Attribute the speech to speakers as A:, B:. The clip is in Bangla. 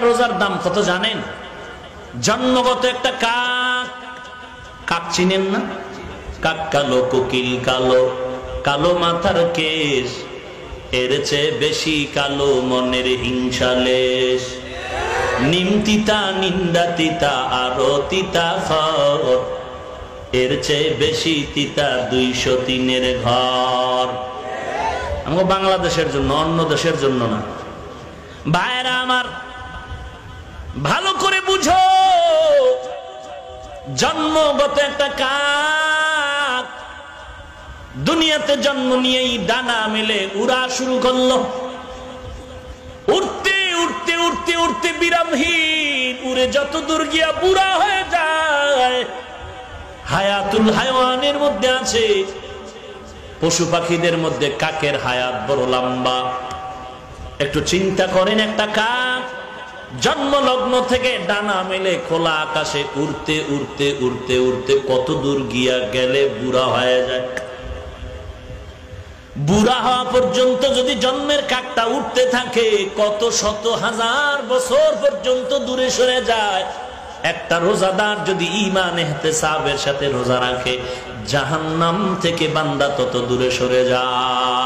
A: রোজার দাম কত জানেন? জন্মগত একটা কাক, কাক চিনেন না? কাক কালো, কোকিল কালো, কালো মাথার কেশ, এর চেয়ে বেশি কালো মনের হিংসালেশ। নিম তিতা, নিন্দা তিতা, আরো তিতা ফল, এর চেয়ে বেশি তিতা 203-এর ঘর। আমাকে বাংলাদেশের জন্য, অন্য দেশের জন্য না। ভাইরা আমার, ভালো করে বুঝো, জন্মগত একটা কাক দুনিয়াতে জন্ম নিয়েই ডানা মেলে উড়া শুরু করলো। উড়তে উড়তে উড়তে উড়তে বিরামহীন উড়ে যত দূর গিয়া বুড়া হয়ে যায়। হায়াতুল হায়ওয়ানের মধ্যে আছে, পশু পাখিদের মধ্যে কাকের হায়াত বড় লম্বা। একটু চিন্তা করেন, একটা কাক জন্মলগ্ন থেকে ডানা মেলে খোলা আকাশে উড়তে উড়তে উড়তে উড়তে কত দূর গিয়া গেলে বুড়া হয়ে যায়। বুড়া হওয়া পর্যন্ত যদি জন্মের কাকটা উঠতে থাকে, কত শত হাজার বছর পর্যন্ত দূরে সরে যায়। একটা রোজাদার যদি ঈমান ইহতিসাবের সাথে রোজা রাখে, জাহান্নাম থেকে বান্দা তত দূরে সরে যায়।